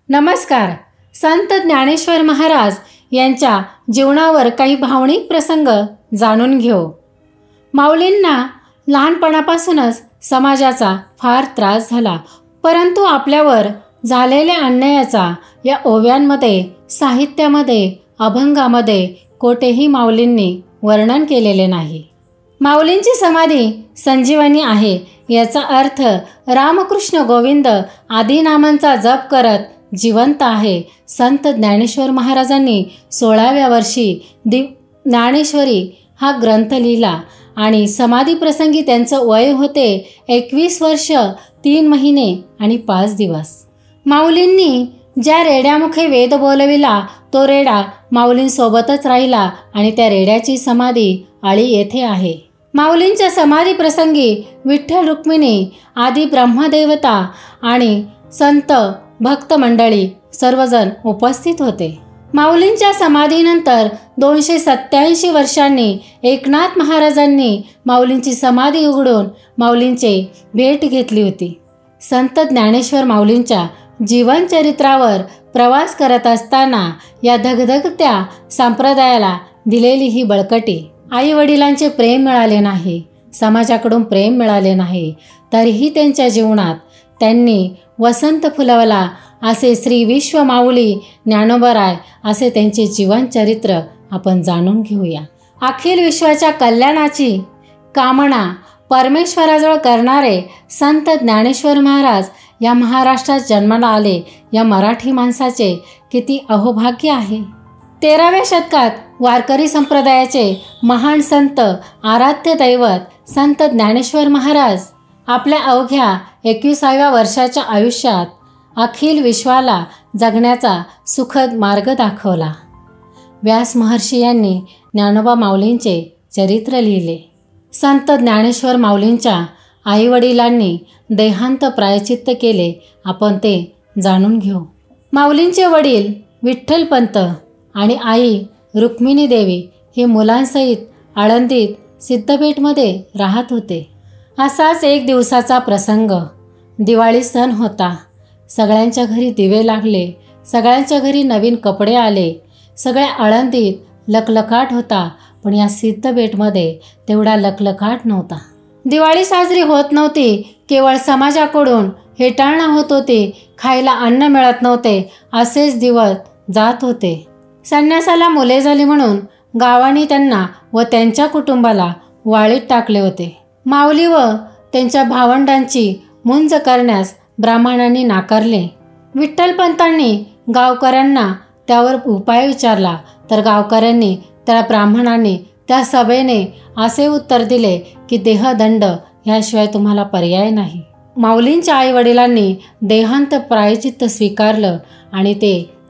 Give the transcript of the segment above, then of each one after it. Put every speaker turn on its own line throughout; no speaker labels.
नमस्कार. संत ज्ञानेश्वर महाराज यांच्या जीवनावर काही भावनिक प्रसंग जाणून घेऊ. माऊलींना लहानपणापासूनच समाजाचा फार त्रास झाला, परंतु आपल्यावर झालेल्या अन्यायाचा या ओव्यांमध्ये, साहित्यामध्ये, अभंगामध्ये कोठेही माऊलींनी वर्णन केलेले नाही. माऊलींची समाधी संजीवनी आहे, याचा अर्थ रामकृष्ण गोविंद आदी नामांचा जप करत जिवंत आहे. संत ज्ञानेश्वर महाराजांनी 16व्या वर्षी ज्ञानेश्वरी हा ग्रंथ लिहिला आणि समाधी प्रसंगी त्यांचं वय होते 21 वर्ष 3 महिने आणि 5 दिवस. माऊलींनी ज्या रेड्यामुखे वेद बोलविला तो रेडा माऊलींसोबतच राहिला आणि त्या रेड्याची समाधी आळी येथे आहे. माऊलींच्या समाधी प्रसंगी विठ्ठल रुक्मिणी आदी ब्रह्मदेवता आणि संत भक्त मंडळी सर्वजण उपस्थित होते. माऊलींच्या समाधीनंतर 287 वर्षांनी एकनाथ महाराजांनी माऊलींची समाधी उघडून माऊलींचे भेट घेतली होती. संत ज्ञानेश्वर माऊलींच्या जीवनचरित्रावर प्रवास करत असताना या धगधगत्या संप्रदायाला दिलेली ही बळकटी, आई वडिलांचे प्रेम मिळाले नाही, समाजाकडून प्रेम मिळाले नाही, तरीही त्यांच्या जीवनात त्यांनी वसंत फुलवला असे श्री विश्व माऊली ज्ञानोबाराय असे त्यांचे जीवनचरित्र आपण जाणून घेऊया. अखिल विश्वाच्या कल्याणाची कामना परमेश्वराजवळ करणारे संत ज्ञानेश्वर महाराज या महाराष्ट्रात जन्माला आले. या मराठी माणसाचे किती अहोभाग्य आहे. 13व्या शतकात वारकरी संप्रदायाचे महान संत, आराध्य दैवत संत ज्ञानेश्वर महाराज आपल्या अवघ्या 21व्या वर्षाच्या आयुष्यात अखिल विश्वाला जगण्याचा सुखद मार्ग दाखवला. व्यास महर्षी यांनी ज्ञानोबा माऊलींचे चरित्र लिहिले. संत ज्ञानेश्वर माऊलींच्या आईवडिलांनी देहांत प्रायचित्त केले, आपण ते जाणून घेऊ. माऊलींचे वडील विठ्ठलपंत आणि आई रुक्मिणी देवी हे मुलांसहित आळंदीत सिद्धपेठमध्ये राहत होते. असाच एक दिवसाचा प्रसंग. दिवाळी सण होता. सगळ्यांच्या घरी दिवे लागले, सगळ्यांच्या घरी नवीन कपडे आले, सगळ्या आळंदीत लखलखाट होता. पण या सिद्धपेठमध्ये तेवढा लखलखाट नव्हता. दिवाळी साजरी होत नव्हती, केवळ समाजाकडून हेटाळणं होत होती, खायला अन्न मिळत नव्हते, असेच दिवस जात होते. संन्यासाला मुले झाली म्हणून गावाने त्यांना व त्यांच्या कुटुंबाला वाळीत टाकले होते. माऊली व त्यांच्या भावंडांची मुंज करण्यास ब्राह्मणांनी नाकारले. विठ्ठलपंतांनी गावकऱ्यांना त्यावर उपाय विचारला, तर गावकऱ्यांनी त्या ब्राह्मणांनी त्या सभेने असे उत्तर दिले की देहदंड ह्याशिवाय तुम्हाला पर्याय नाही. माऊलींच्या आईवडिलांनी देहांत प्रायचित्त स्वीकारलं आणि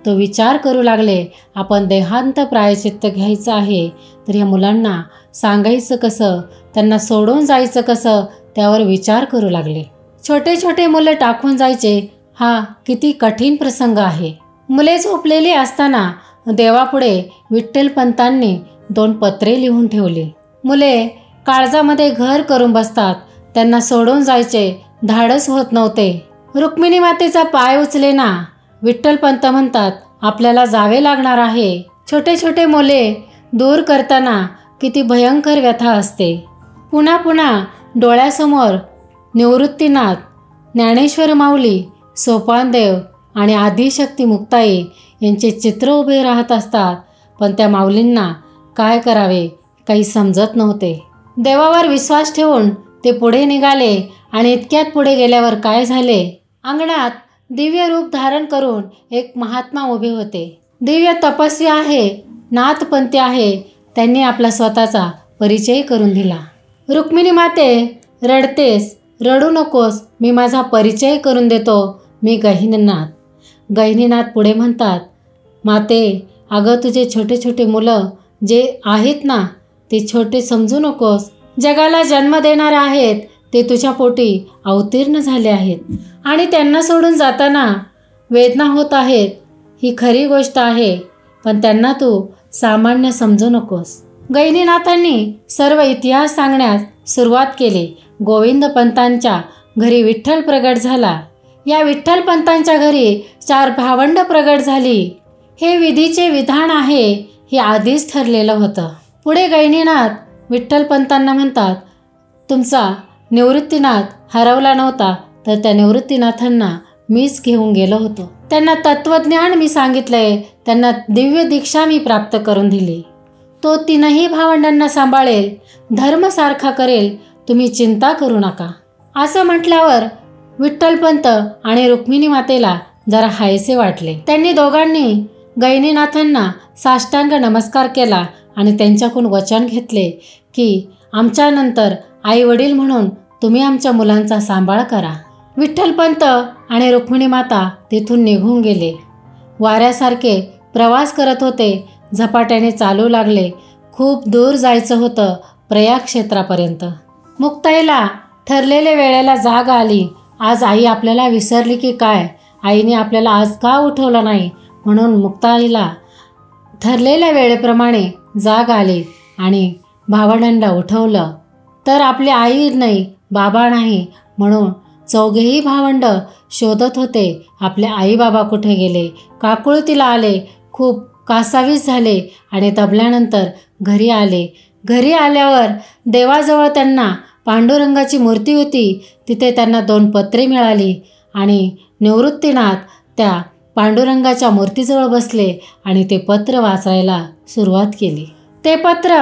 तो विचार करू लागले, आपण देहांत प्रायचित्त घ्यायचं आहे तर या मुलांना सांगायचं कसं, त्यांना सोडून जायचं कसं, त्यावर विचार करू लागले. छोटे छोटे मुलं टाकून जायचे हा किती कठीण प्रसंग आहे. मुले झोपलेली असताना देवापुढे विठ्ठलपंतांनी 2 पत्रे लिहून ठेवली. मुले काळजामध्ये घर करून बसतात, त्यांना सोडून जायचे धाडस होत नव्हते. रुक्मिणी मातेचा पाय उचले ना. विठ्ठलपंत म्हणतात, आपल्याला जावे लागणार आहे. छोटे छोटे मुले दूर करताना किती भयंकर व्यथा असते. पुन्हा पुन्हा डोळ्यासमोर निवृत्तीनाथ, ज्ञानेश्वर माऊली, सोपानदेव आणि आदिशक्ती मुक्ताई यांचे चित्र उभे राहत असतात. पण त्या माऊलींना काय करावे काही समजत नव्हते. देवावर विश्वास ठेवून ते पुढे निघाले आणि इतक्यात पुढे गेल्यावर काय झाले, अंगणात दिव्य रूप धारण करून एक महात्मा उभे होते. दिव्य तपस्वी आहे, नाथपंथी आहे. त्यांनी आपला स्वतःचा परिचय करून दिला. रुक्मिणी माते, रडतेस, रडू नकोस, मी माझा परिचय करून देतो, मी गहिनीनाथ. गहिनीनाथ पुढे म्हणतात, माते अगं तुझे छोटे छोटे मुलं जे आहेत ना ते छोटे समजू नकोस, जगाला जन्म देणारे आहेत, ते तुझ्या पोटी अवतीर्ण झाले आहेत आणि त्यांना सोडून जाताना वेदना होत आहेत. ही खरी गोष्ट आहे, पण त्यांना तू सामान्य समजू नकोस. गहिनीनाथांनी सर्व इतिहास सांगण्यास सुरुवात केली. गोविंदपंतांच्या घरी विठ्ठल प्रगट झाला. या विठ्ठलपंतांच्या घरी 4 भावंड प्रगट झाली. हे विधीचे विधान आहे हे आधीच ठरलेलं होतं. पुढे गहिनीनाथ विठ्ठलपंतांना म्हणतात, तुमचा निवृत्तीनाथ हरवला नव्हता तर त्या निवृत्तीनाथांना मीच घेऊन गेलो होतो. त्यांना तत्वज्ञान मी सांगितलंय, त्यांना दिव्य दीक्षा मी प्राप्त करून दिली. तो 3ही भावंडांना सांभाळेल, धर्म सारखा करेल, तुम्ही चिंता करू नका. असं म्हटल्यावर विठ्ठलपंत आणि रुक्मिणी मातेला जरा हायसे वाटले. त्यांनी दोघांनी गहिनीनाथांना साष्टांग नमस्कार केला आणि त्यांच्याकडून वचन घेतले की आमच्यानंतर आई वडील म्हणून तुम्ही आमच्या मुलांचा सांभाळ करा. विठ्ठलपंत आणि रुक्मिणी माता तिथून निघून गेले. वाऱ्यासारखे प्रवास करत होते. झपाट्याने चालू लागले. खूप दूर जायचं होतं, प्रयाग क्षेत्रापर्यंत. मुक्ताईला ठरलेल्या वेळेला जाग आली. आज आई आपल्याला विसरली की काय? आईने आपल्याला आज का उठवलं नाही? म्हणून मुक्ताईला ठरलेल्या वेळेप्रमाणे जाग आली आणि भावंडांना उठवलं. तर आपली आई नाही, बाबा नाही, म्हणून 4ही भावंड शोधत होते आपले आई बाबा कुठे गेले. काकुळतीला आले. खूप कासावीस झाले आणि दबल्यानंतर घरी आले. घरी आल्यावर देवाजवळ त्यांना पांडुरंगाची मूर्ती होती. तिथे त्यांना 2 पत्रे मिळाली आणि निवृत्तीनाथ त्या पांडुरंगाच्या मूर्तीजवळ बसले आणि ते पत्र वाचायला सुरुवात केली. ते पत्र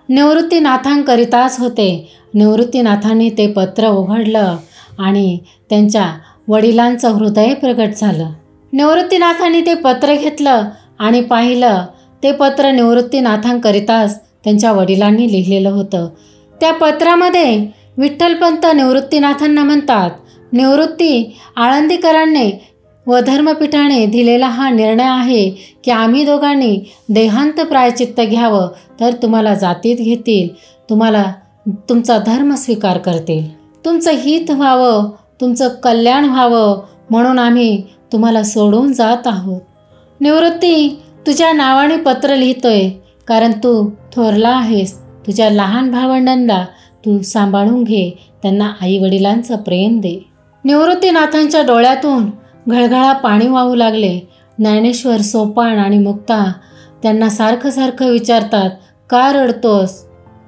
निवृत्तीनाथांकरिताच होते. निवृत्तीनाथांनी ते पत्र उघडलं आणि त्यांच्या वडिलांचं हृदय प्रगट झालं. निवृत्तीनाथांनी ते पत्र घेतलं आणि पाहिलं. ते पत्र निवृत्तीनाथांकरिताच त्यांच्या वडिलांनी लिहिलेलं होतं. त्या पत्रामध्ये विठ्ठलपंत निवृत्तीनाथांना म्हणतात, निवृत्ती, आळंदीकरांनी व धर्मपीठाने दिलेला हा निर्णय आहे की आम्ही दोघांनी देहांत प्रायचित्त घ्यावं तर तुम्हाला जातीत घेतील, तुम्हाला तुमचा धर्म स्वीकार करतील, तुमचं हित व्हावं, तुमचं कल्याण व्हावं म्हणून आम्ही तुम्हाला सोडून जात आहोत. निवृत्ती, तुझ्या नावाने पत्र लिहितोय कारण तू थोरला आहेस. तुझ्या लहान भावंडांना तू सांभाळून घे, त्यांना आईवडिलांचं प्रेम दे. निवृत्तीनाथांच्या डोळ्यातून घळघळा पाणी वाहू लागले. ज्ञानेश्वर, सोपान आणि मुक्ता त्यांना सारखं सारखं विचारतात, का रडतोस?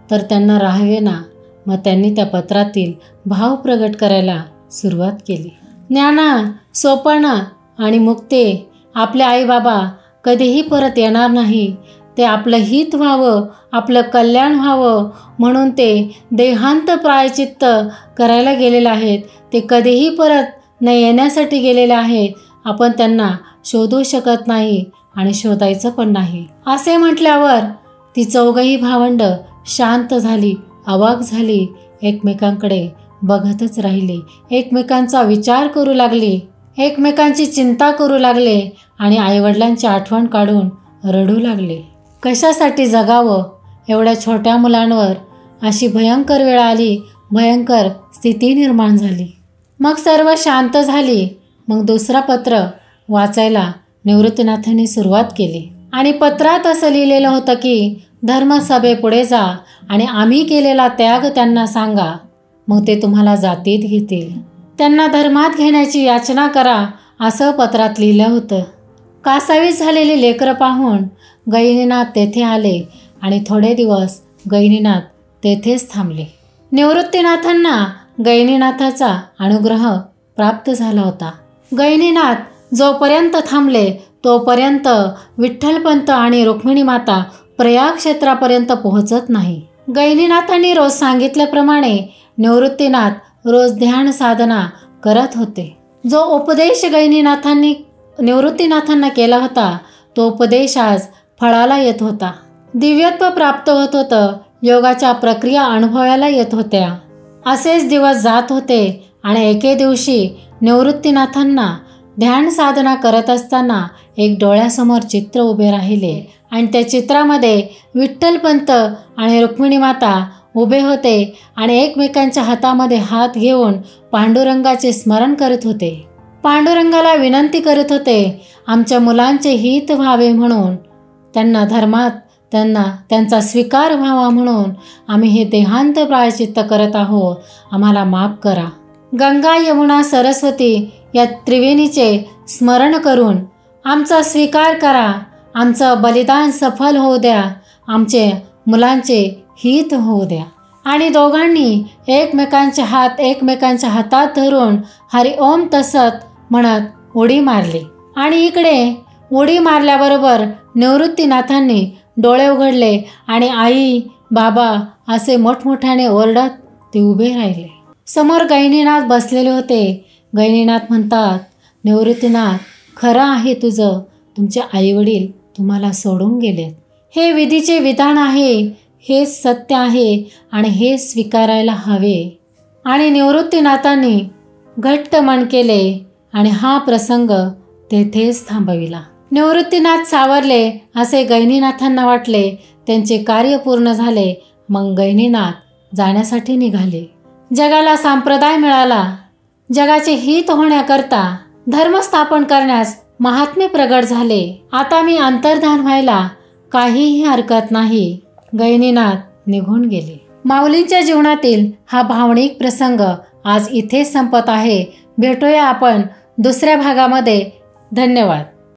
तर त्यांना राहावेना. मग त्यांनी त्या पत्रातील भाव प्रगट करायला सुरुवात केली. ज्ञाना, सोपाना आणि मुक्ते आपले आई बाबा कधीही परत येणार नाही. ते आपलं हित व्हावं, आपलं कल्याण व्हावं म्हणून ते देहांत प्रायचित्त करायला गेलेले आहेत. ते कधीही परत न येण्यासाठी गेलेले आहेत. आपण त्यांना शोधू शकत नाही आणि शोधायचं पण नाही. असे म्हटल्यावर ती 4ही भावंड शांत झाली, अवाक झाली. एकमेकांकडे बघतच राहिली. एकमेकांचा विचार करू लागली. एकमेकांची चिंता करू लागले आणि आईवडिलांची आठवण काढून रडू लागले. कशासाठी जगावं? एवढ्या छोट्या मुलांवर अशी भयंकर वेळ आली, भयंकर स्थिती निर्माण झाली. मग सर्व शांत झाली. मग दुसरा पत्र वाचायला निवृत्तीनाथांनी सुरुवात केली आणि पत्रात असं लिहिलेलं होतं की धर्मसभेपुढे जा आणि आम्ही केलेला त्याग त्यांना सांगा, मग ते तुम्हाला जातीत घेतील. त्यांना धर्मात घेण्याची याचना करा, असं पत्रात लिहिलं होतं. कासावीस झालेली लेकरं पाहून गहिनीनाथ तेथे आले आणि थोडे दिवस गहिनीनाथ तेथेच थांबले. निवृत्तीनाथांना गहिनीनाथाचा अनुग्रह प्राप्त झाला होता. गहिनीनाथ जोपर्यंत थांबले तोपर्यंत विठ्ठलपंत आणि रुक्मिणी माता प्रयाग क्षेत्रापर्यंत पोहोचत नाही. गहिनीनाथांनी रोज सांगितल्याप्रमाणे निवृत्तीनाथ रोज ध्यान साधना करत होते. जो उपदेश गहिनीनाथांनी निवृत्तीनाथांना केला होता तो उपदेश आज फळाला येत होता. दिव्यत्व प्राप्त होत होतं. योगाच्या प्रक्रिया अनुभवायला येत होत्या. असेच दिवस जात होते आणि एके दिवशी निवृत्तीनाथांना ध्यान साधना करत असताना एक डोळ्यासमोर चित्र उभे राहिले आणि त्या चित्रामध्ये विठ्ठलपंत आणि रुक्मिणी माता उभे होते आणि एकमेकांच्या हातामध्ये हात घेऊन पांडुरंगाचे स्मरण करत होते. पांडुरंगाला विनंती करत होते आमच्या मुलांचे हित व्हावे म्हणून, त्यांना धर्मात त्यांचा स्वीकार व्हावा म्हणून आम्ही हे देहांत प्रायचित्त करत आहोत, आम्हाला माफ करा. गंगा, यमुना, सरस्वती या त्रिवेणीचे स्मरण करून आमचा स्वीकार करा, आमचं बलिदान सफल होऊ द्या, आमचे मुलांचे हित होऊ द्या. आणि दोघांनी एकमेकांचे हात एकमेकांच्या हातात धरून हरी ओम तसत म्हणत उडी मारली. आणि इकडे उडी मारल्याबरोबर निवृत्तीनाथांनी डोळे उघडले आणि आई बाबा असे मोठमोठ्याने ओरडत ते उभे राहिले. समोर गैनीनाथ बसलेले होते. गैनीनाथ म्हणतात, निवृत्तीनाथ, खरं आहे तुझं, तुमचे आईवडील तुम्हाला सोडून गेलेत. हे विधीचे विधान आहे, हेच सत्य आहे आणि हे स्वीकारायला हवे. आणि निवृत्तीनाथांनी घट्ट मन केले आणि हा प्रसंग तेथेच थांबविला. निवृत्तीनाथ सावरले असे गैनीनाथांना वाटले. त्यांचे कार्य पूर्ण झाले. मग गैनीनाथ जाण्यासाठी निघाले. जगाला संप्रदाय मिळाला. जगाचे हित होण्याकरता धर्म स्थापन करण्यास महात्मे प्रगट झाले. आता मी अंतर्धान व्हायला काहीही हरकत नाही. गैनीनाथ निघून गेले. माऊलींच्या जीवनातील हा भावनिक प्रसंग आज इथेच संपत आहे. भेटूया आपण दुसऱ्या भागामध्ये. धन्यवाद.